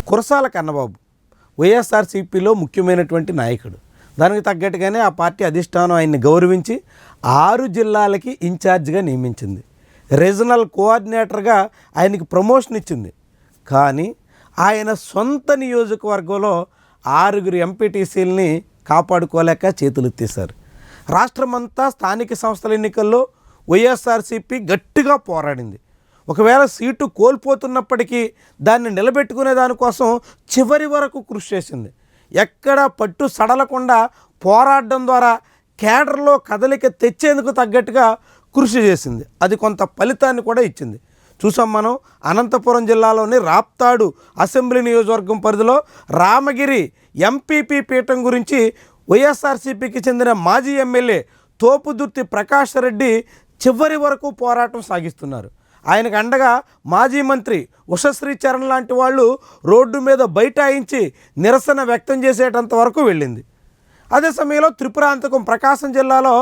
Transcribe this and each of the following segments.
కురసాల కన్నబాబు వైఎస్ఆర్సీపీలో ముఖ్యమైనటువంటి నాయకుడు. దానికి తగ్గట్టుగానే ఆ పార్టీ అధిష్టానం ఆయన్ని గౌరవించి 6 జిల్లాలకి ఇన్ఛార్జిగా నియమించింది. రీజనల్ కోఆర్డినేటర్గా ఆయనకి ప్రమోషన్ ఇచ్చింది. కానీ ఆయన సొంత నియోజకవర్గంలో 6 ఎంపీటీసీలని కాపాడుకోలేక చేతులెత్తేశారు. రాష్ట్రమంతా స్థానిక సంస్థల ఎన్నికల్లో వైఎస్ఆర్సీపీ గట్టిగా పోరాడింది. ఒకవేళ సీటు కోల్పోతున్నప్పటికీ దాన్ని నిలబెట్టుకునే దానికోసం చివరి వరకు కృషి చేసింది. ఎక్కడ పట్టు సడలకుండా పోరాడడం ద్వారా కేడర్లో కదలిక తెచ్చేందుకు తగ్గట్టుగా కృషి చేసింది. అది కొంత ఫలితాన్ని కూడా ఇచ్చింది. చూసాం మనం అనంతపురం జిల్లాలోని రాప్తాడు అసెంబ్లీ నియోజకవర్గం పరిధిలో రామగిరి ఎంపీపీ పీఠం గురించి వైఎస్ఆర్సీపీకి చెందిన మాజీ ఎమ్మెల్యే తోపుదుర్తి ప్రకాష్ రెడ్డి చివరి వరకు పోరాటం సాగిస్తున్నారు. ఆయనకు అండగా మాజీ మంత్రి ఉషశ్రీ చరణ్ లాంటి వాళ్ళు రోడ్డు మీద బైఠాయించి నిరసన వ్యక్తం చేసేటంత వరకు వెళ్ళింది. అదే సమయంలో త్రిపురాంతకం ప్రకాశం జిల్లాలో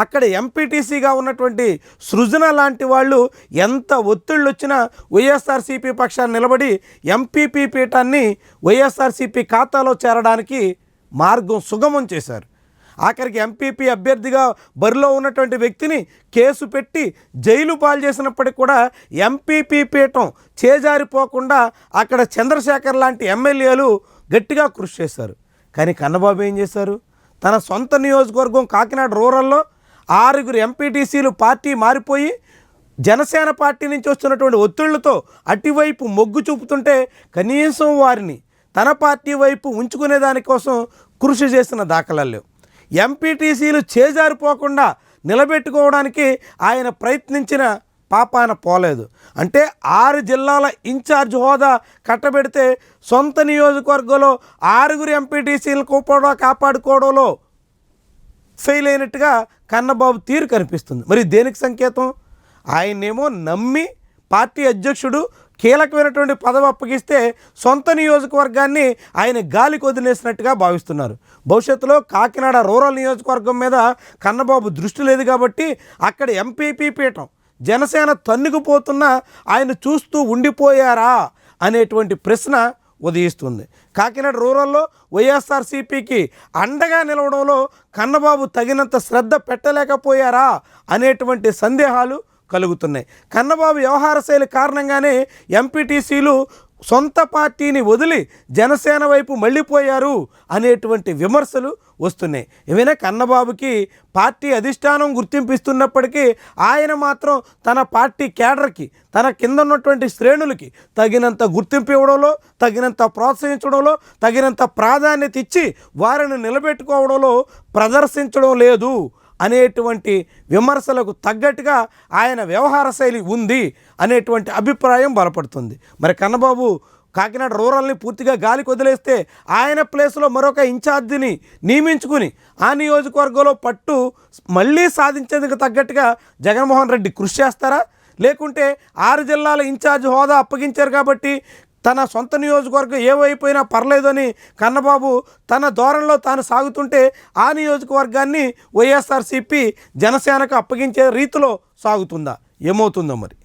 అక్కడ ఎంపీటీసీగా ఉన్నటువంటి సృజన లాంటి వాళ్ళు ఎంత ఒత్తిళ్ళు వచ్చినా వైఎస్ఆర్సీపీ పక్షాన్ని నిలబడి ఎంపీపీ పీఠాన్ని వైఎస్ఆర్సీపీ ఖాతాలో చేరడానికి మార్గం సుగమం చేశారు. ఆఖరికి ఎంపీపీ అభ్యర్థిగా బరిలో ఉన్నటువంటి వ్యక్తిని కేసు పెట్టి జైలు పాలు చేసినప్పటికీ కూడా ఎంపీపీ పీఠం చేజారిపోకుండా అక్కడ చంద్రశేఖర్ లాంటి ఎమ్మెల్యేలు గట్టిగా కృషి చేశారు. కానీ కన్నబాబు ఏం చేశారు? తన సొంత నియోజకవర్గం కాకినాడ రూరల్లో 6 ఎంపీటీసీలు పార్టీ మారిపోయి జనసేన పార్టీ నుంచి వస్తున్నటువంటి ఒత్తిళ్లతో అటువైపు మొగ్గు చూపుతుంటే కనీసం వారిని తన పార్టీ వైపు ఉంచుకునే దానికోసం కృషి చేసిన దాఖలాలు లేవు. ఎంపీటీసీలు చేజారిపోకుండా నిలబెట్టుకోవడానికి ఆయన ప్రయత్నించిన పాపాన పోలేదు. అంటే 6 జిల్లాల ఇన్ఛార్జ్ హోదా కట్టబెడితే సొంత నియోజకవర్గంలో 6 ఎంపీటీసీలను కాపాడుకోవడంలో ఫెయిల్ అయినట్టుగా కన్నబాబు తీరు కనిపిస్తుంది. మరి దేనికి సంకేతం? ఆయన్నేమో నమ్మి పార్టీ అధ్యక్షుడు కీలకమైనటువంటి పదవి అప్పగిస్తే సొంత నియోజకవర్గాన్ని ఆయన గాలికి వదిలేసినట్టుగా భావిస్తున్నారు. భవిష్యత్తులో కాకినాడ రూరల్ నియోజకవర్గం మీద కన్నబాబు దృష్టి లేదు కాబట్టి అక్కడ ఎంపీపీ పీఠం జనసేన తన్నుకుపోతున్నా ఆయన చూస్తూ ఉండిపోయారా అనేటువంటి ప్రశ్న ఉదయిస్తుంది. కాకినాడ రూరల్లో వైఎస్ఆర్సీపీకి అండగా నిలవడంలో కన్నబాబు తగినంత శ్రద్ధ పెట్టలేకపోయారా అనేటువంటి సందేహాలు కలుగుతున్నాయి. కన్నబాబు వ్యవహార శైలి కారణంగానే ఎంపీటీసీలు సొంత పార్టీని వదిలి జనసేన వైపు మళ్ళీపోయారు అనేటువంటి విమర్శలు వస్తున్నాయి. ఏమైనా కన్నబాబుకి పార్టీ అధిష్టానం గుర్తింపు ఇస్తున్నప్పటికీ ఆయన మాత్రం తన పార్టీ కేడర్కి తన కింద ఉన్నటువంటి శ్రేణులకి తగినంత గుర్తింపు ఇవ్వడంలో, తగినంత ప్రోత్సహించడంలో, తగినంత ప్రాధాన్యత ఇచ్చి వారిని నిలబెట్టుకోవడంలో ప్రదర్శించడం లేదు అనేటువంటి విమర్శలకు తగ్గట్టుగా ఆయన వ్యవహార శైలి ఉంది అనేటువంటి అభిప్రాయం బలపడుతుంది. మరి కన్నబాబు కాకినాడ రూరల్ని పూర్తిగా గాలికి వదిలేస్తే ఆయన ప్లేస్లో మరొక ఇన్ఛార్జిని నియమించుకుని ఆ నియోజకవర్గంలో పట్టు మళ్ళీ సాధించేందుకు తగ్గట్టుగా జగన్మోహన్ రెడ్డి కృషి చేస్తారా? లేకుంటే 6 జిల్లాల ఇన్ఛార్జ్ హోదా అప్పగించారు కాబట్టి తన సొంత నియోజకవర్గం ఏవైపోయినా పర్లేదని కన్నబాబు తన ధోరణిలో తాను సాగుతుంటే ఆ నియోజకవర్గాన్ని వైఎస్ఆర్సీపీ జనసేనకు అప్పగించే రీతిలో సాగుతుందా? ఏమవుతుందో మరి.